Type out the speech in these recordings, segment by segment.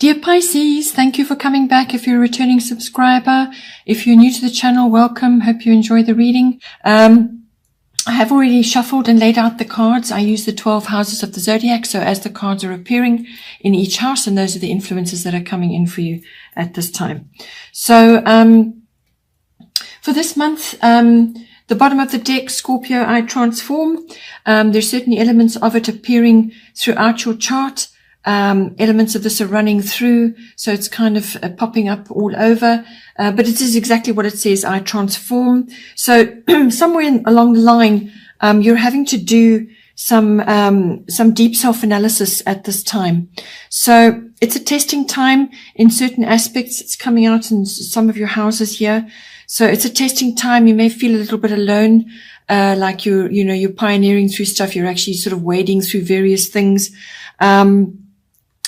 Dear Pisces, thank you for coming back. If you're a returning subscriber, if you're new to the channel, welcome. Hope you enjoy the reading. I have already shuffled and laid out the cards. I use the 12 houses of the zodiac. So as the cards are appearing in each house, and those are the influences that are coming in for you at this time. So for this month, the bottom of the deck, Scorpio, I transform. There's certainly elements of it appearing throughout your chart. Elements of this are running through, so it's kind of popping up all over, but it is exactly what it says, I transform. So somewhere along the line, you're having to do some deep self-analysis at this time. So it's a testing time in certain aspects. It's coming out in some of your houses here. So it's a testing time. You may feel a little bit alone, like you're pioneering through stuff. You're actually sort of wading through various things.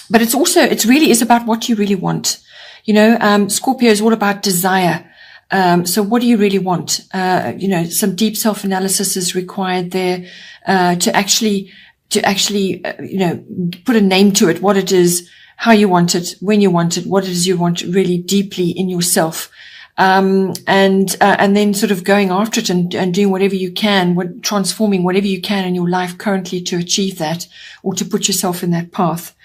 But it really is about what you really want. Scorpio is all about desire. So what do you really want? Some deep self-analysis is required there, to actually, put a name to it, what it is, how you want it, when you want it, what it is you want really deeply in yourself. And then sort of going after it and doing whatever you can, transforming whatever you can in your life currently to achieve that or to put yourself in that path.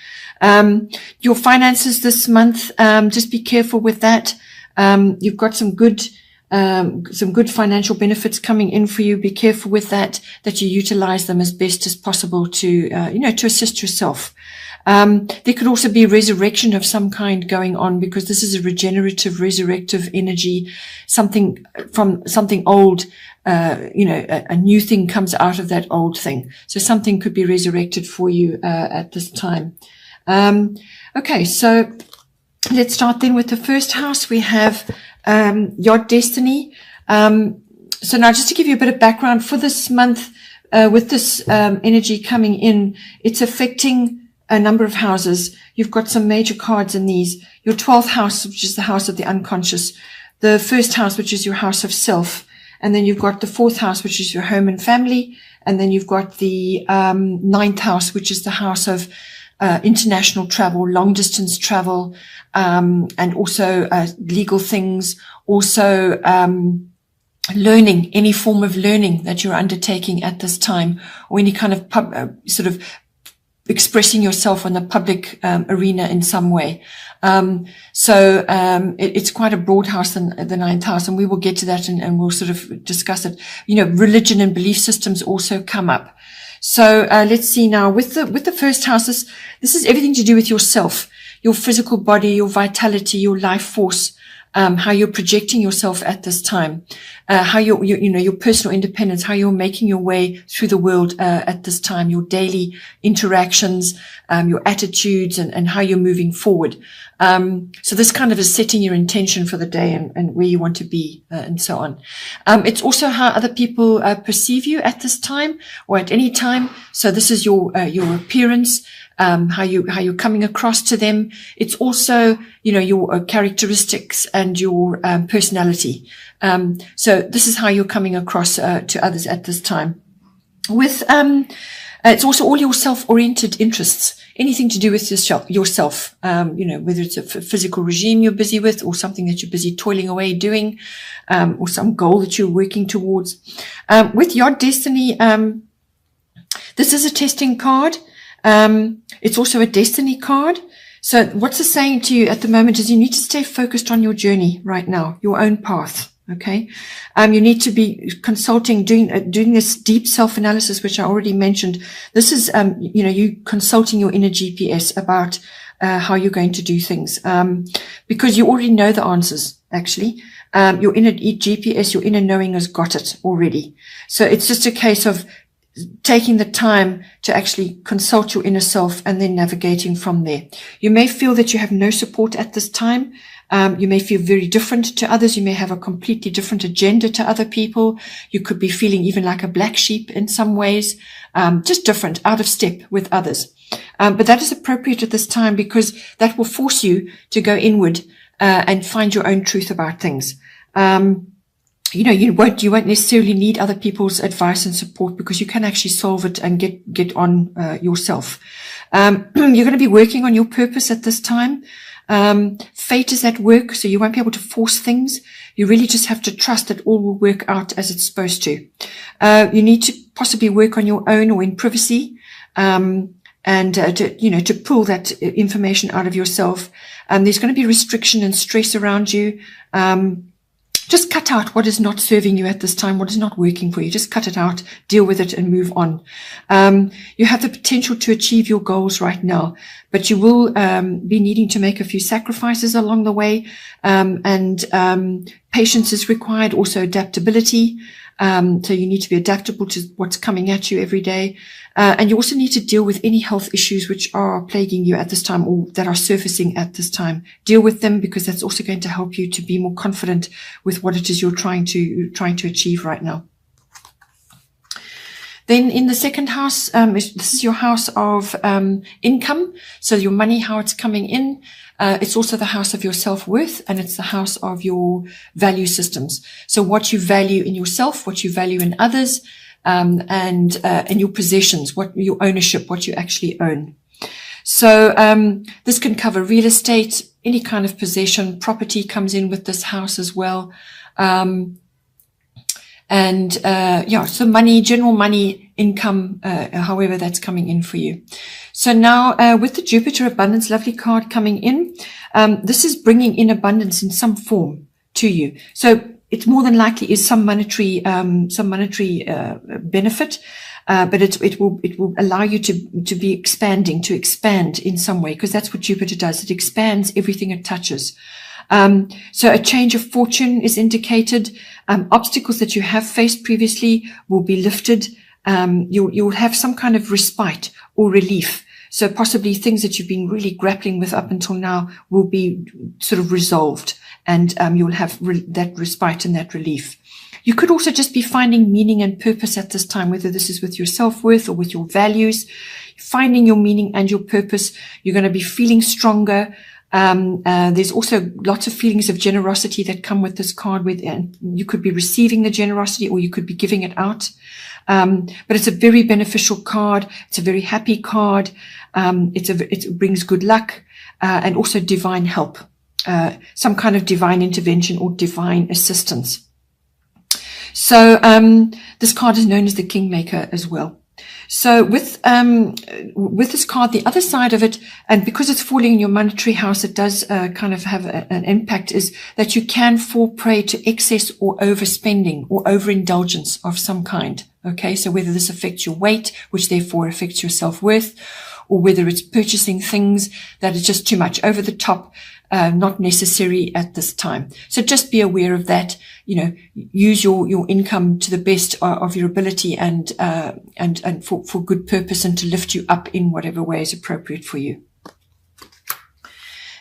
Your finances this month, just be careful with that. You've got some good financial benefits coming in for you. Be careful with that you utilize them as best as possible to assist yourself. There could also be resurrection of some kind going on, because this is a regenerative, resurrective energy, something from something old, a new thing comes out of that old thing. So something could be resurrected for you, at this time. Okay, so let's start then with the first house. We have your destiny. So now just to give you a bit of background for this month, with this energy coming in, it's affecting a number of houses. You've got some major cards in these. Your 12th house, which is the house of the unconscious. The first house, which is your house of self. And then you've got the 4th house, which is your home and family. And then you've got the 9th house, which is the house of international travel, long distance travel, and also legal things, also learning, any form of learning that you're undertaking at this time, or any kind of sort of expressing yourself on the public arena in some way. It's quite a broad house, the 9th house, and we will get to that and we'll sort of discuss it. Religion and belief systems also come up. So let's see now with the first house. This is everything to do with yourself, your physical body, your vitality, your life force, how you're projecting yourself at this time, how your personal independence, how you're making your way through the world at this time, your daily interactions, your attitudes, and how you're moving forward. So this kind of is setting your intention for the day and where you want to be, and so on. It's also how other people perceive you at this time or at any time. So this is your appearance, how you're coming across to them. It's also, your characteristics and your personality. So this is how you're coming across to others at this time. With it's also all your self-oriented interests, anything to do with yourself, whether it's a physical regime you're busy with, or something that you're busy toiling away doing, or some goal that you're working towards. With your destiny, this is a testing card. It's also a destiny card. So what's it saying to you at the moment is you need to stay focused on your journey right now, your own path. Okay. You need to be consulting, doing this deep self-analysis, which I already mentioned. This is, you consulting your inner GPS about, how you're going to do things. Because you already know the answers, actually. Your inner GPS, your inner knowing has got it already. So it's just a case of taking the time to actually consult your inner self and then navigating from there. You may feel that you have no support at this time. You may feel very different to others. You may have a completely different agenda to other people. You could be feeling even like a black sheep in some ways, just different, out of step with others. But that is appropriate at this time because that will force you to go inward and find your own truth about things. you won't necessarily need other people's advice and support, because you can actually solve it and get on yourself. You're going to be working on your purpose at this time. Fate is at work, so you won't be able to force things. You really just have to trust that all will work out as it's supposed to. You need to possibly work on your own or in privacy, and to pull that information out of yourself. There's going to be restriction and stress around you. Just cut out what is not serving you at this time, what is not working for you. Just cut it out, deal with it, and move on. You have the potential to achieve your goals right now, but you will be needing to make a few sacrifices along the way, and patience is required, also adaptability. So you need to be adaptable to what's coming at you every day. And you also need to deal with any health issues which are plaguing you at this time, or that are surfacing at this time. Deal with them, because that's also going to help you to be more confident with what it is you're trying to achieve right now. Then in the second house, this is your house of income. So your money, how it's coming in. It's also the house of your self-worth, and it's the house of your value systems. So what you value in yourself, what you value in others, and your possessions, what your ownership, what you actually own. So this can cover real estate, any kind of possession. Property comes in with this house as well. So money, general money, income, however that's coming in for you. So now with the Jupiter Abundance, lovely card coming in, this is bringing in abundance in some form to you. So it more than likely is some monetary benefit, but it will allow you to expand in some way, because that's what Jupiter does. It expands everything it touches. So a change of fortune is indicated. Obstacles that you have faced previously will be lifted. You'll have some kind of respite or relief. So possibly things that you've been really grappling with up until now will be sort of resolved, and you'll have that respite and that relief. You could also just be finding meaning and purpose at this time, whether this is with your self-worth or with your values. Finding your meaning and your purpose. You're going to be feeling stronger. There's also lots of feelings of generosity that come with this card, and you could be receiving the generosity, or you could be giving it out. But it's a very beneficial card. It's a very happy card. It brings good luck, and also divine help, some kind of divine intervention or divine assistance. So, this card is known as the Kingmaker as well. So with this card, the other side of it, and because it's falling in your monetary house, it does kind of have an impact, is that you can fall prey to excess or overspending or overindulgence of some kind. Okay, so whether this affects your weight, which therefore affects your self-worth, or whether it's purchasing things that is just too much, over the top, not necessary at this time. So just be aware of that. Use your income to the best of your ability, and for good purpose, and to lift you up in whatever way is appropriate for you.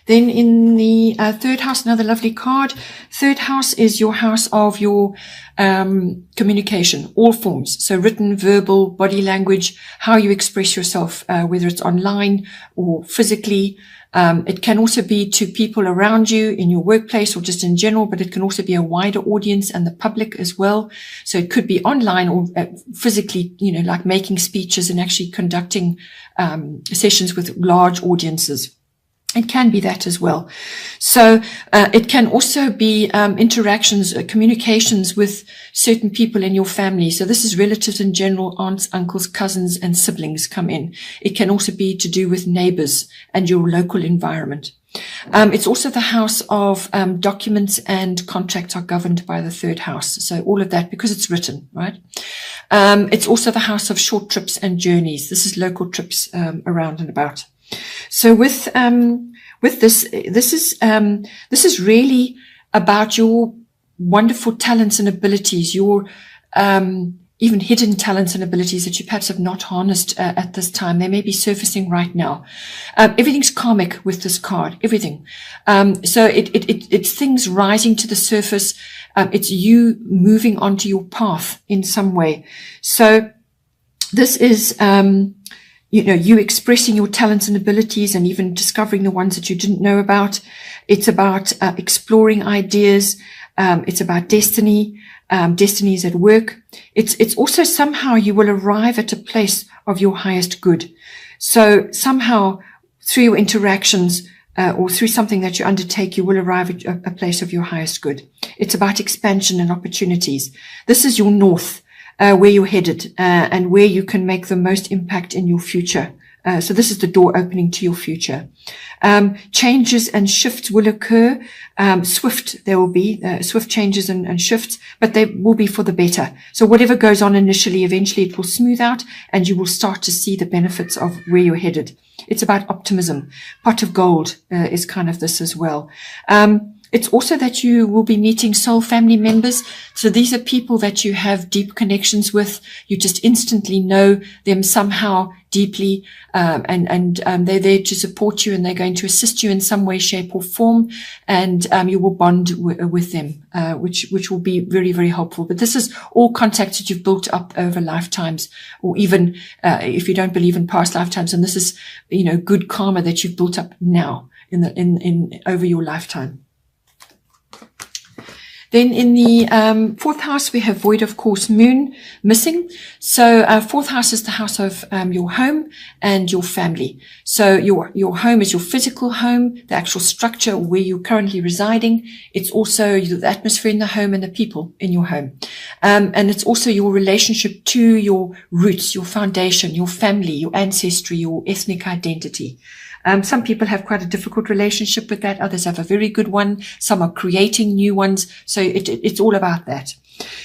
Then in the third house, another lovely card. Third house is your house of your communication, all forms. So written, verbal, body language, how you express yourself, whether it's online or physically. It can also be to people around you in your workplace or just in general, but it can also be a wider audience and the public as well. So it could be online or physically, like making speeches and actually conducting sessions with large audiences. It can be that as well. So it can also be interactions, communications with certain people in your family. So this is relatives in general, aunts, uncles, cousins, and siblings come in. It can also be to do with neighbors and your local environment. It's also the house of documents, and contracts are governed by the third house. So all of that, because it's written, right? It's also the house of short trips and journeys. This is local trips around and about. So with this is really about your wonderful talents and abilities, your even hidden talents and abilities that you perhaps have not harnessed at this time. They may be surfacing right now. Everything's karmic with this card, everything. So it's things rising to the surface. It's you moving onto your path in some way. So this is, you expressing your talents and abilities, and even discovering the ones that you didn't know about. It's about exploring ideas, It's about destiny. Destiny is at work. It's also somehow you will arrive at a place of your highest good. So somehow through your interactions, or through something that you undertake, you will arrive at a place of your highest good. It's about expansion and opportunities. This is your north, where you're headed, and where you can make the most impact in your future. So this is the door opening to your future. Changes and shifts will occur. There will be swift changes and shifts, but they will be for the better. So whatever goes on initially, eventually it will smooth out and you will start to see the benefits of where you're headed. It's about optimism. Pot of gold is kind of this as well. It's also that you will be meeting soul family members. So these are people that you have deep connections with. You just instantly know them somehow deeply, and they're there to support you, and they're going to assist you in some way, shape or form. And you will bond with them, which will be very, very helpful. But this is all contacts that you've built up over lifetimes, or even if you don't believe in past lifetimes. And this is, good karma that you've built up now in over your lifetime. Then in the fourth house, we have void of course moon missing. So fourth house is the house of your home and your family. So your home is your physical home, the actual structure where you're currently residing. It's also the atmosphere in the home and the people in your home. And it's also your relationship to your roots, your foundation, your family, your ancestry, your ethnic identity. Some people have quite a difficult relationship with that. Others have a very good one. Some are creating new ones. So it's all about that.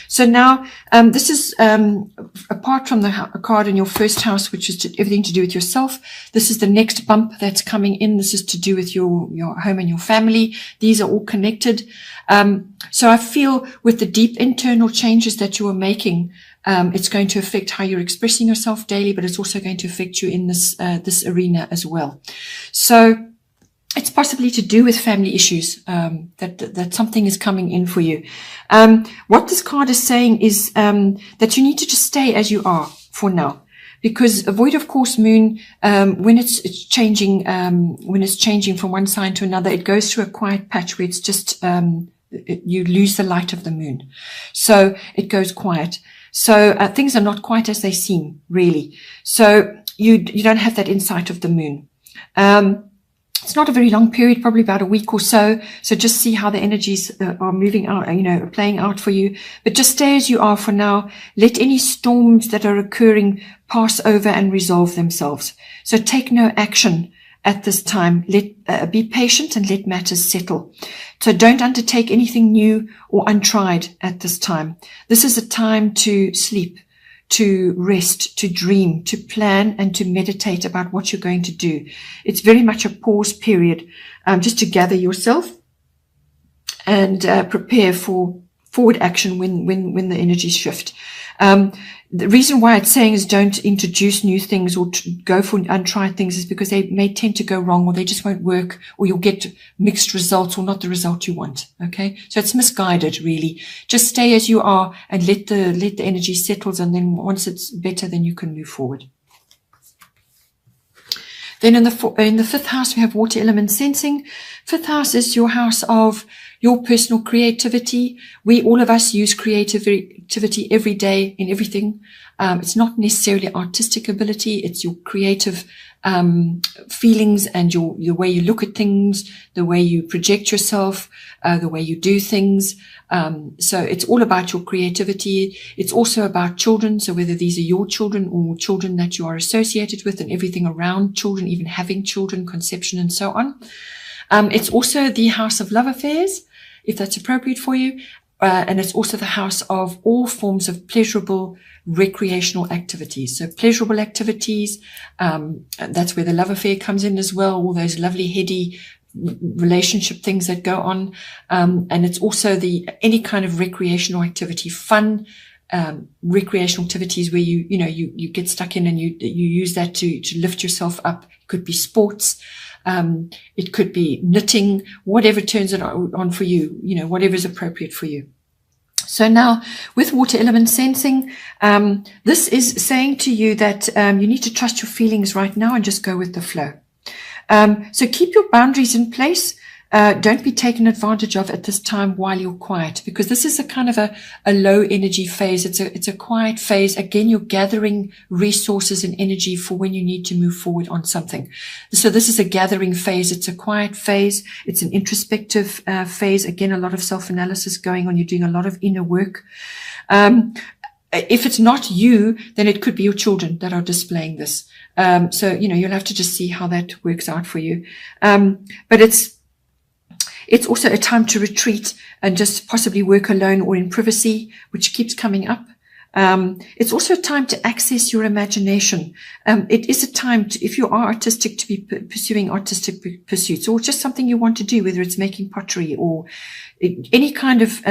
So now, this is, apart from the card in your first house, which is everything to do with yourself. This is the next bump that's coming in. This is to do with your home and your family. These are all connected. So I feel with the deep internal changes that you are making, it's going to affect how you're expressing yourself daily, but it's also going to affect you in this arena as well. So it's possibly to do with family issues, that something is coming in for you. What this card is saying is, that you need to just stay as you are for now. Because a void of course moon, when it's changing from one sign to another, it goes through a quiet patch where it's just, you lose the light of the moon. So it goes quiet. So things are not quite as they seem, really. So you don't have that insight of the moon. It's not a very long period, probably about a week or so. So just see how the energies are moving out, playing out for you. But just stay as you are for now. Let any storms that are occurring pass over and resolve themselves. So take no action at this time. Be patient and let matters settle. So don't undertake anything new or untried at this time. This is a time to sleep, to rest, to dream, to plan, and to meditate about what you're going to do. It's very much a pause period, just to gather yourself and prepare for forward action when the energies shift. The reason why it's saying is don't introduce new things or go for untried things is because they may tend to go wrong, or they just won't work, or you'll get mixed results or not the result you want. Okay. So it's misguided, really. Just stay as you are and let the energy settles. And then once it's better, then you can move forward. Then in the fifth house, we have water element sensing. Fifth house is your house of your personal creativity. All of us use creativity every day in everything. It's not necessarily artistic ability. It's your creative feelings and the way you look at things, the way you project yourself, the way you do things. So it's all about your creativity. It's also about children. So whether these are your children or children that you are associated with, and everything around children, even having children, conception, and so on. It's also the house of love affairs, if that's appropriate for you. And it's also the house of all forms of pleasurable recreational activities. So pleasurable activities, that's where the love affair comes in as well, all those lovely heady relationship things that go on. And it's also any kind of recreational activity, fun, recreational activities where you get stuck in and you use that to lift yourself up. It could be sports. It could be knitting, whatever turns it on for you, whatever is appropriate for you. So now with water element sensing, this is saying to you that you need to trust your feelings right now and just go with the flow. So keep your boundaries in place. Don't be taken advantage of at this time while you're quiet, because this is a kind of a low energy phase. It's a quiet phase. Again, you're gathering resources and energy for when you need to move forward on something. So this is a gathering phase. It's a quiet phase. It's an introspective phase. Again, a lot of self-analysis going on. You're doing a lot of inner work. If it's not you, then it could be your children that are displaying this. So, you'll have to just see how that works out for you. But it's also a time to retreat and just possibly work alone or in privacy, which keeps coming up. It's also a time to access your imagination. It is a time to, if you are artistic, to be pursuing artistic pursuits, or just something you want to do, whether it's making pottery or any kind of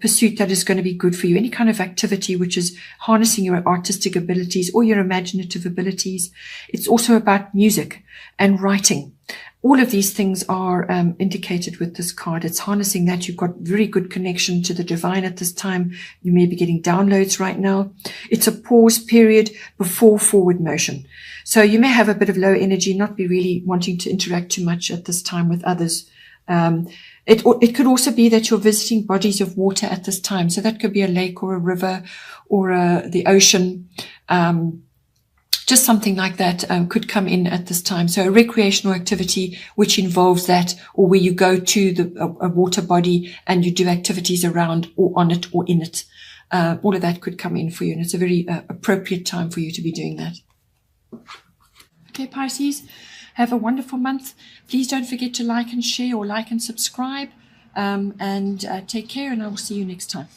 pursuit that is going to be good for you, any kind of activity which is harnessing your artistic abilities or your imaginative abilities. It's also about music and writing. All of these things are indicated with this card. It's harnessing that. You've got very good connection to the divine at this time. You may be getting downloads right now. It's a pause period before forward motion. So you may have a bit of low energy, not be really wanting to interact too much at this time with others. It could also be that you're visiting bodies of water at this time. So that could be a lake or a river or the ocean. Just something like that could come in at this time. So a recreational activity which involves that, or where you go to a water body and you do activities around or on it or in it. All of that could come in for you, and it's a very appropriate time for you to be doing that. Okay, Pisces, have a wonderful month. Please don't forget to like and share, or like and subscribe, and take care, and I will see you next time.